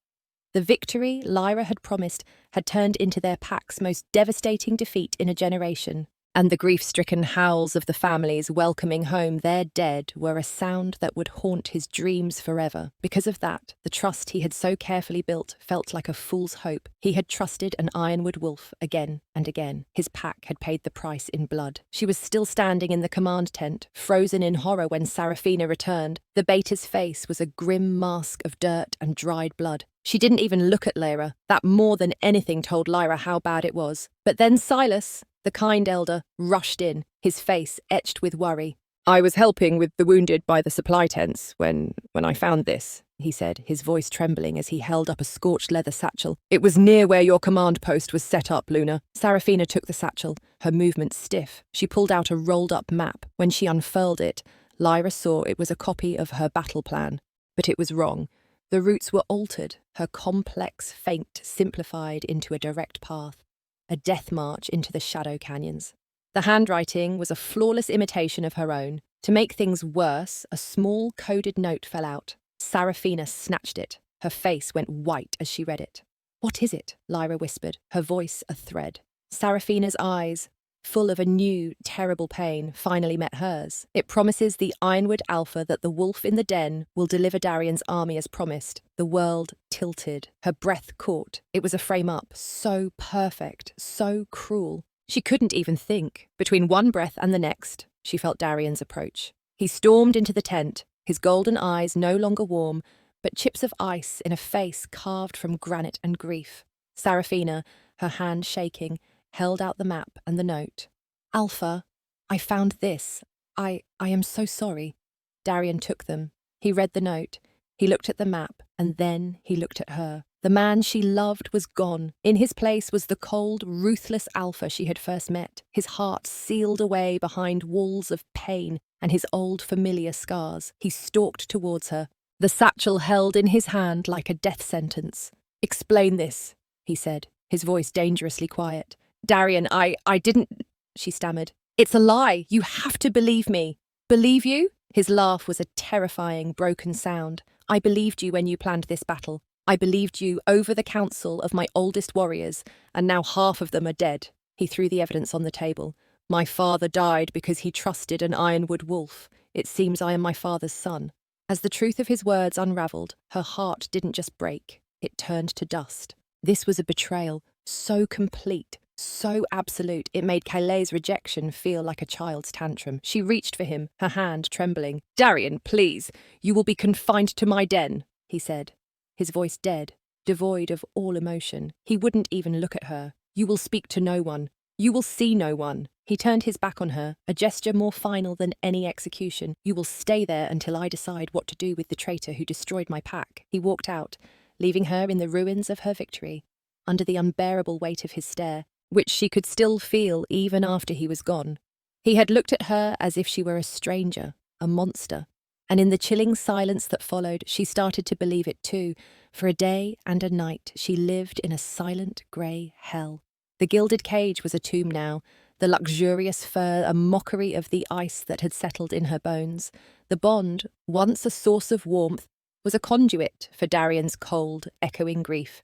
The victory Lyra had promised had turned into their pack's most devastating defeat in a generation. and the grief-stricken howls of the families welcoming home their dead were a sound that would haunt his dreams forever. Because of that, the trust he had so carefully built felt like a fool's hope. He had trusted an ironwood wolf again and again. His pack had paid the price in blood. She was still standing in the command tent, frozen in horror when Sarafina returned. The Beta's face was a grim mask of dirt and dried blood. She didn't even look at Lyra. That more than anything told Lyra how bad it was. But then Silas, the kind elder, rushed in, his face etched with worry. "I was helping with the wounded by the supply tents when I found this," he said, his voice trembling as he held up a scorched leather satchel. "It was near where your command post was set up, Luna." Sarafina took the satchel, her movements stiff. She pulled out a rolled-up map. When she unfurled it, Lyra saw it was a copy of her battle plan. But it was wrong. The routes were altered, her complex feint simplified into a direct path. A death march into the shadow canyons. The handwriting was a flawless imitation of her own. To make things worse, a small coded note fell out. Sarafina snatched it. Her face went white as she read it. "What is it?" Lyra whispered, her voice a thread. Sarafina's eyes, full of a new, terrible pain, finally met hers. "It promises the Ironwood Alpha that the wolf in the den will deliver Darien's army as promised." The world tilted, her breath caught. It was a frame-up, so perfect, so cruel. She couldn't even think. Between one breath and the next, she felt Darien's approach. He stormed into the tent, his golden eyes no longer warm, but chips of ice in a face carved from granite and grief. Sarafina, her hand shaking, held out the map and the note. "Alpha, I found this. I am so sorry." Darien took them. He read the note. He looked at the map, and then he looked at her. The man she loved was gone. In his place was the cold, ruthless Alpha she had first met, his heart sealed away behind walls of pain and his old familiar scars. He stalked towards her, the satchel held in his hand like a death sentence. "Explain this," he said, his voice dangerously quiet. "Darien, I didn't," she stammered. "It's a lie. You have to believe me." "Believe you?" His laugh was a terrifying, broken sound. "I believed you when you planned this battle. I believed you over the council of my oldest warriors, and now half of them are dead." He threw the evidence on the table. "My father died because he trusted an ironwood wolf. It seems I am my father's son." As the truth of his words unravelled, her heart didn't just break, it turned to dust. This was a betrayal, so complete, so absolute, it made Kayleigh's rejection feel like a child's tantrum. She reached for him, her hand trembling. "Darien, please, you will be confined to my den," he said, his voice dead, devoid of all emotion. He wouldn't even look at her. "You will speak to no one. You will see no one." He turned his back on her, a gesture more final than any execution. "You will stay there until I decide what to do with the traitor who destroyed my pack." He walked out, leaving her in the ruins of her victory, under the unbearable weight of his stare, which she could still feel even after he was gone. He had looked at her as if she were a stranger, a monster, and in the chilling silence that followed, she started to believe it too. For a day and a night, she lived in a silent grey hell. The gilded cage was a tomb now, the luxurious fur a mockery of the ice that had settled in her bones. The bond, once a source of warmth, was a conduit for Darien's cold, echoing grief,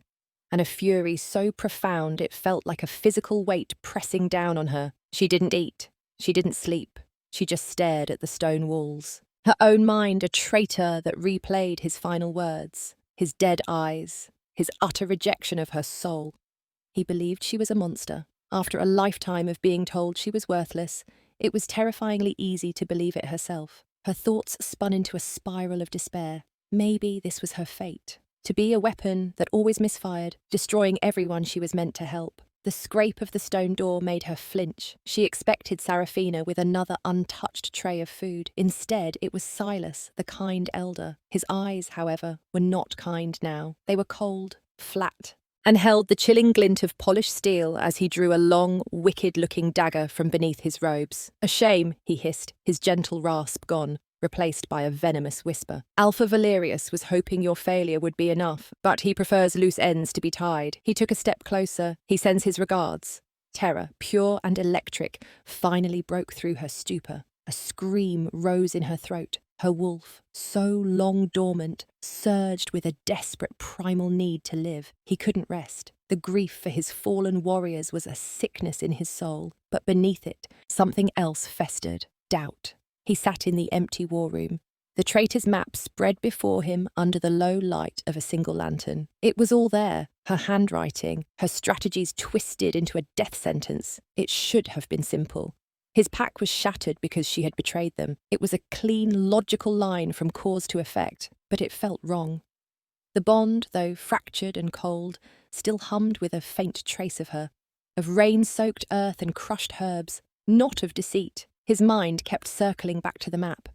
and a fury so profound it felt like a physical weight pressing down on her. She didn't eat, she didn't sleep, she just stared at the stone walls. Her own mind a traitor that replayed his final words, his dead eyes, his utter rejection of her soul. He believed she was a monster. After a lifetime of being told she was worthless, it was terrifyingly easy to believe it herself. Her thoughts spun into a spiral of despair. Maybe this was her fate. To be a weapon that always misfired, destroying everyone she was meant to help. The scrape of the stone door made her flinch. She expected Sarafina with another untouched tray of food. Instead, it was Silas, the kind elder. His eyes, however, were not kind now. They were cold, flat, and held the chilling glint of polished steel as he drew a long, wicked-looking dagger from beneath his robes. "A shame," he hissed, his gentle rasp gone, replaced by a venomous whisper. "Alpha Valerius was hoping your failure would be enough, but he prefers loose ends to be tied." He took a step closer. "He sends his regards." Terror, pure and electric, finally broke through her stupor. A scream rose in her throat. Her wolf, so long dormant, surged with a desperate primal need to live. He couldn't rest. The grief for his fallen warriors was a sickness in his soul, but beneath it, something else festered, doubt. He sat in the empty war room, the traitor's map spread before him under the low light of a single lantern. It was all there, her handwriting, her strategies twisted into a death sentence. It should have been simple. His pact was shattered because she had betrayed them. It was a clean, logical line from cause to effect, but it felt wrong. The bond, though fractured and cold, still hummed with a faint trace of her, of rain-soaked earth and crushed herbs, not of deceit. His mind kept circling back to the map.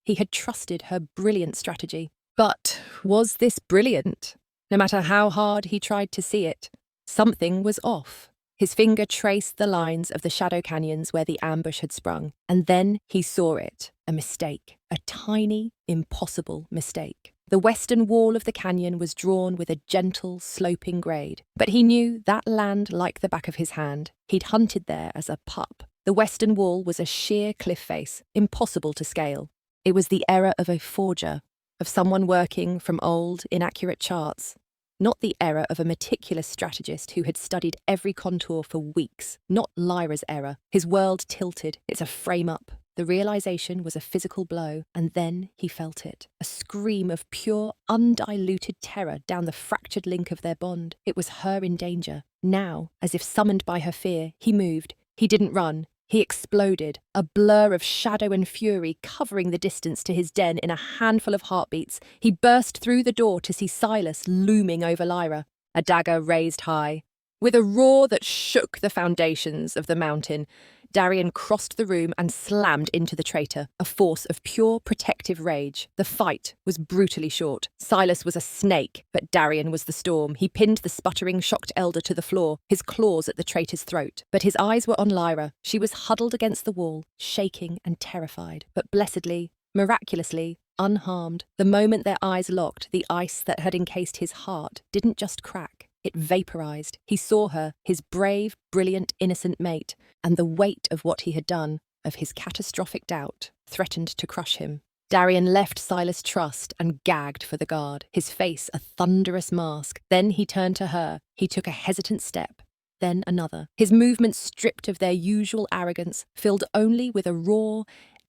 He had trusted her brilliant strategy. But was this brilliant? No matter how hard he tried to see it, something was off. His finger traced the lines of the shadow canyons where the ambush had sprung, and then he saw it, a mistake, a tiny, impossible mistake. The western wall of the canyon was drawn with a gentle, sloping grade, but he knew that land like the back of his hand. He'd hunted there as a pup. The western wall was a sheer cliff face, impossible to scale. It was the error of a forger, of someone working from old, inaccurate charts. Not the error of a meticulous strategist who had studied every contour for weeks. Not Lyra's error. His world tilted. It's a frame-up. The realization was a physical blow, and then he felt it. A scream of pure, undiluted terror down the fractured link of their bond. It was her in danger. Now, as if summoned by her fear, he moved. He didn't run. He exploded, a blur of shadow and fury covering the distance to his den in a handful of heartbeats. He burst through the door to see Silas looming over Lyra, a dagger raised high. With a roar that shook the foundations of the mountain, Darien crossed the room and slammed into the traitor, a force of pure protective rage. The fight was brutally short. Silas was a snake, but Darien was the storm. He pinned the sputtering, shocked elder to the floor, his claws at the traitor's throat. But his eyes were on Lyra. She was huddled against the wall, shaking and terrified, but blessedly, miraculously, unharmed. The moment their eyes locked, the ice that had encased his heart didn't just crack. It vaporized. He saw her, his brave, brilliant, innocent mate, and the weight of what he had done, of his catastrophic doubt, threatened to crush him. Darien left Silas' trust and gagged for the guard, his face a thunderous mask. Then he turned to her. He took a hesitant step, then another. His movements stripped of their usual arrogance, filled only with a raw,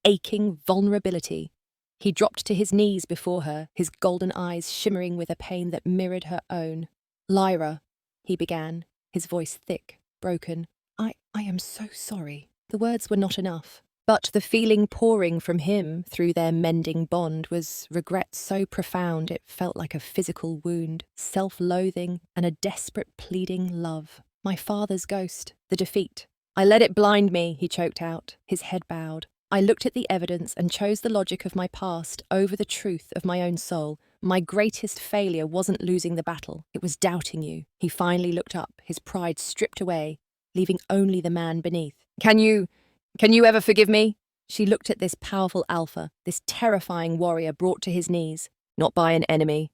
aching vulnerability. He dropped to his knees before her, his golden eyes shimmering with a pain that mirrored her own. "Lyra," he began, his voice thick, broken. I am so sorry." The words were not enough, but the feeling pouring from him through their mending bond was regret so profound it felt like a physical wound, self-loathing, and a desperate pleading love. "My father's ghost, the defeat. I let it blind me," he choked out, his head bowed. "I looked at the evidence and chose the logic of my past over the truth of my own soul. My greatest failure wasn't losing the battle, it was doubting you." He finally looked up, his pride stripped away, leaving only the man beneath. Can you ever forgive me?" She looked at this powerful alpha, this terrifying warrior brought to his knees, not by an enemy,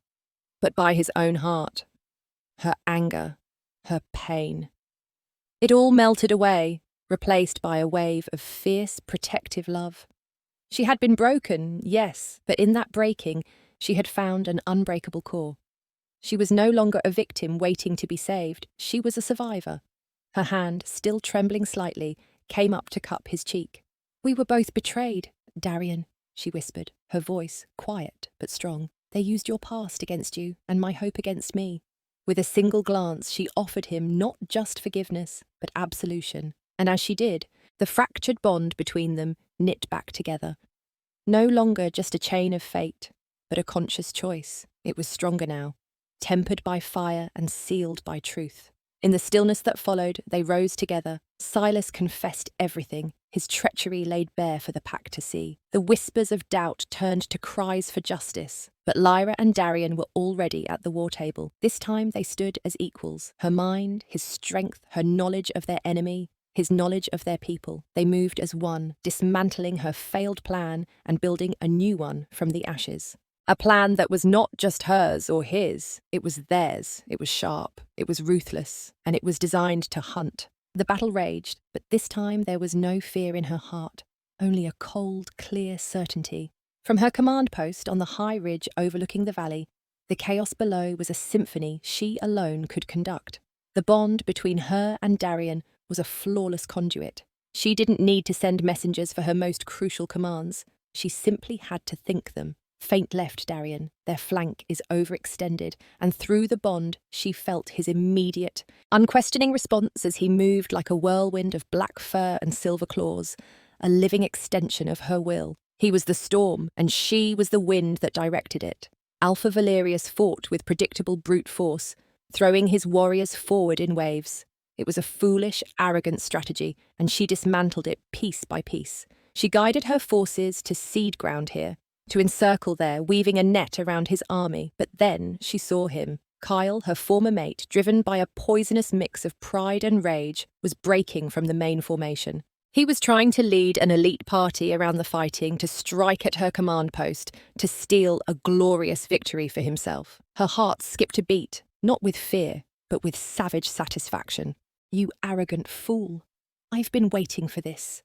but by his own heart. Her anger, her pain. It all melted away, replaced by a wave of fierce, protective love. She had been broken, yes, but in that breaking, she had found an unbreakable core. She was no longer a victim waiting to be saved. She was a survivor. Her hand, still trembling slightly, came up to cup his cheek. "We were both betrayed, Darien," she whispered, her voice quiet but strong. "They used your past against you and my hope against me." With a single glance, she offered him not just forgiveness, but absolution. And as she did, the fractured bond between them knit back together. No longer just a chain of fate, but a conscious choice. It was stronger now, tempered by fire and sealed by truth. In the stillness that followed, they rose together. Silas confessed everything, his treachery laid bare for the pack to see. The whispers of doubt turned to cries for justice. But Lyra and Darien were already at the war table. This time they stood as equals. Her mind, his strength, her knowledge of their enemy, his knowledge of their people. They moved as one, dismantling her failed plan and building a new one from the ashes. A plan that was not just hers or his, it was theirs. It was sharp, it was ruthless, and it was designed to hunt. The battle raged, but this time there was no fear in her heart, only a cold, clear certainty. From her command post on the high ridge overlooking the valley, the chaos below was a symphony she alone could conduct. The bond between her and Darien was a flawless conduit. She didn't need to send messengers for her most crucial commands. She simply had to think them. Faint left Darien, their flank is overextended, and through the bond she felt his immediate, unquestioning response as he moved like a whirlwind of black fur and silver claws, a living extension of her will. He was the storm, and she was the wind that directed it. Alpha Valerius fought with predictable brute force, throwing his warriors forward in waves. It was a foolish, arrogant strategy, and she dismantled it piece by piece. She guided her forces to seed ground here, to encircle there, weaving a net around his army. But then she saw him. Kyle, her former mate, driven by a poisonous mix of pride and rage, was breaking from the main formation. He was trying to lead an elite party around the fighting, to strike at her command post, to steal a glorious victory for himself. Her heart skipped a beat, not with fear, but with savage satisfaction. "You arrogant fool. I've been waiting for this."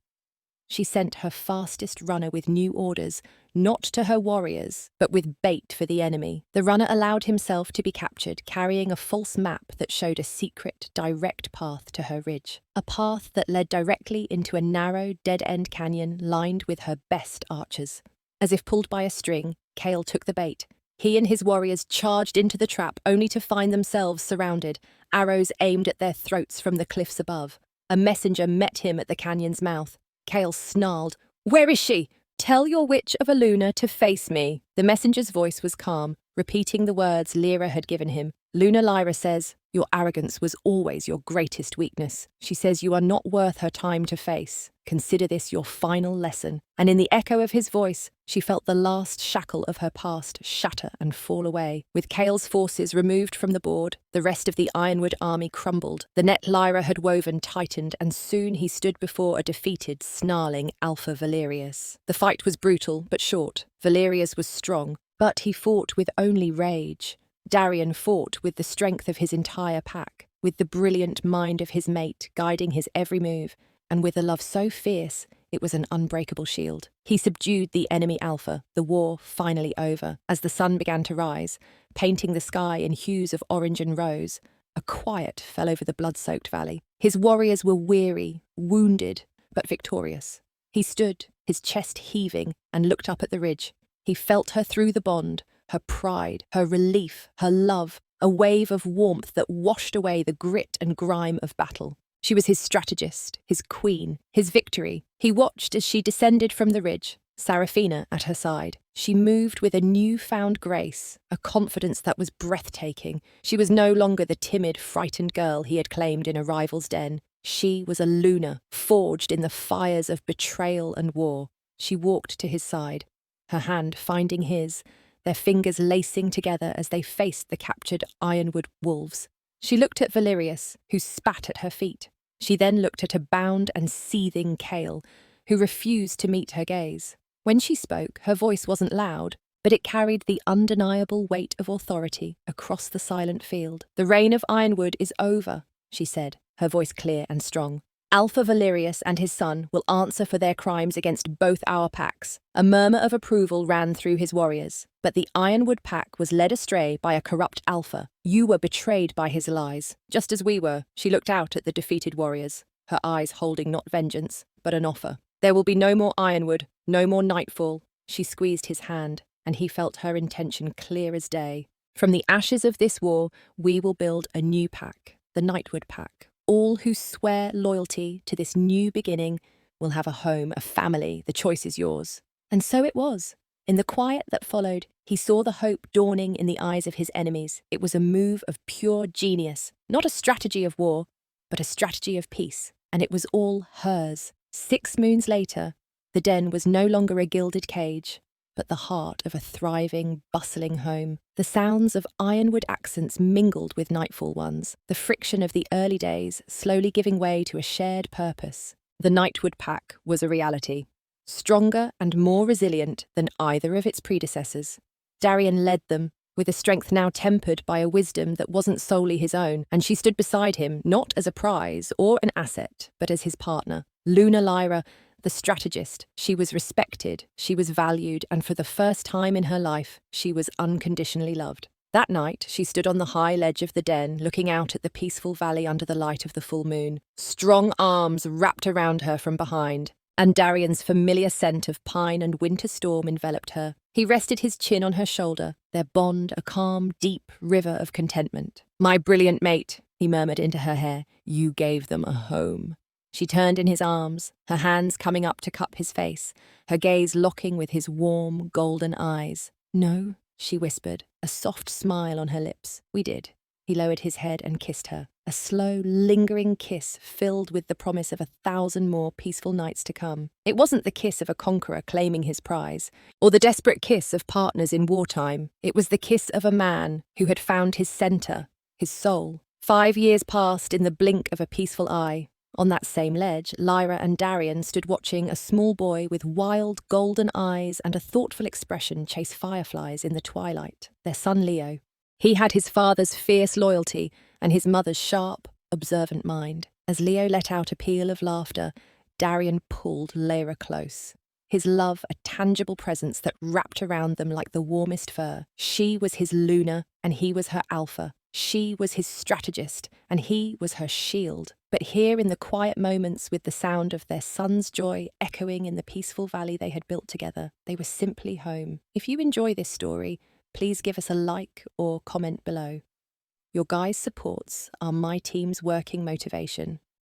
She sent her fastest runner with new orders, not to her warriors, but with bait for the enemy. The runner allowed himself to be captured, carrying a false map that showed a secret, direct path to her ridge. A path that led directly into a narrow, dead-end canyon lined with her best archers. As if pulled by a string, Kale took the bait. He and his warriors charged into the trap, only to find themselves surrounded, arrows aimed at their throats from the cliffs above. A messenger met him at the canyon's mouth. Kale snarled, "Where is she? Tell your witch of a Luna to face me." The messenger's voice was calm, repeating the words Lyra had given him. "Luna Lyra says, your arrogance was always your greatest weakness. She says you are not worth her time to face. Consider this your final lesson." And in the echo of his voice, she felt the last shackle of her past shatter and fall away. With Kale's forces removed from the board, the rest of the Ironwood army crumbled. The net Lyra had woven tightened, and soon he stood before a defeated, snarling Alpha Valerius. The fight was brutal, but short. Valerius was strong, but he fought with only rage. Darien fought with the strength of his entire pack, with the brilliant mind of his mate guiding his every move, and with a love so fierce it was an unbreakable shield. He subdued the enemy Alpha, the war finally over. As the sun began to rise, painting the sky in hues of orange and rose, a quiet fell over the blood-soaked valley. His warriors were weary, wounded, but victorious. He stood, his chest heaving, and looked up at the ridge. He felt her through the bond, her pride, her relief, her love, a wave of warmth that washed away the grit and grime of battle. She was his strategist, his queen, his victory. He watched as she descended from the ridge, Seraphina at her side. She moved with a newfound grace, a confidence that was breathtaking. She was no longer the timid, frightened girl he had claimed in a rival's den. She was a Luna, forged in the fires of betrayal and war. She walked to his side, her hand finding his, their fingers lacing together as they faced the captured Ironwood wolves. She looked at Valerius, who spat at her feet. She then looked at a bound and seething Kale, who refused to meet her gaze. When she spoke, her voice wasn't loud, but it carried the undeniable weight of authority across the silent field. "The reign of Ironwood is over," she said, her voice clear and strong. "Alpha Valerius and his son will answer for their crimes against both our packs." A murmur of approval ran through his warriors. "But the Ironwood pack was led astray by a corrupt Alpha. You were betrayed by his lies, just as we were." She looked out at the defeated warriors, her eyes holding not vengeance, but an offer. "There will be no more Ironwood, no more nightfall." She squeezed his hand, and he felt her intention clear as day. "From the ashes of this war, we will build a new pack, the Nightwood pack. All who swear loyalty to this new beginning will have a home, a family. The choice is yours." And so it was. In the quiet that followed, he saw the hope dawning in the eyes of his enemies. It was a move of pure genius, not a strategy of war, but a strategy of peace. And it was all hers. 6 moons later, the den was no longer a gilded cage, but the heart of a thriving, bustling home. The sounds of Ironwood accents mingled with nightfall ones, the friction of the early days slowly giving way to a shared purpose. The Nightwood pack was a reality, stronger and more resilient than either of its predecessors. Darien led them, with a strength now tempered by a wisdom that wasn't solely his own, and she stood beside him, not as a prize or an asset, but as his partner. Luna Lyra, the strategist, she was respected, she was valued, and for the first time in her life, she was unconditionally loved. That night, she stood on the high ledge of the den, looking out at the peaceful valley under the light of the full moon. Strong arms wrapped around her from behind, and Darien's familiar scent of pine and winter storm enveloped her. He rested his chin on her shoulder, their bond a calm, deep river of contentment. "My brilliant mate," he murmured into her hair, "you gave them a home." She turned in his arms, her hands coming up to cup his face, her gaze locking with his warm, golden eyes. "No," she whispered, a soft smile on her lips. "We did." He lowered his head and kissed her, a slow, lingering kiss filled with the promise of 1,000 more peaceful nights to come. It wasn't the kiss of a conqueror claiming his prize, or the desperate kiss of partners in wartime. It was the kiss of a man who had found his center, his soul. 5 years passed in the blink of a peaceful eye. On that same ledge, Lyra and Darien stood watching a small boy with wild golden eyes and a thoughtful expression chase fireflies in the twilight, their son Leo. He had his father's fierce loyalty and his mother's sharp, observant mind. As Leo let out a peal of laughter, Darien pulled Lyra close, his love a tangible presence that wrapped around them like the warmest fur. She was his Luna, and he was her Alpha. She was his strategist, and he was her shield. But here in the quiet moments, with the sound of their son's joy echoing in the peaceful valley they had built together, they were simply home. If you enjoy this story, please give us a like or comment below. Your guys' supports are my team's working motivation.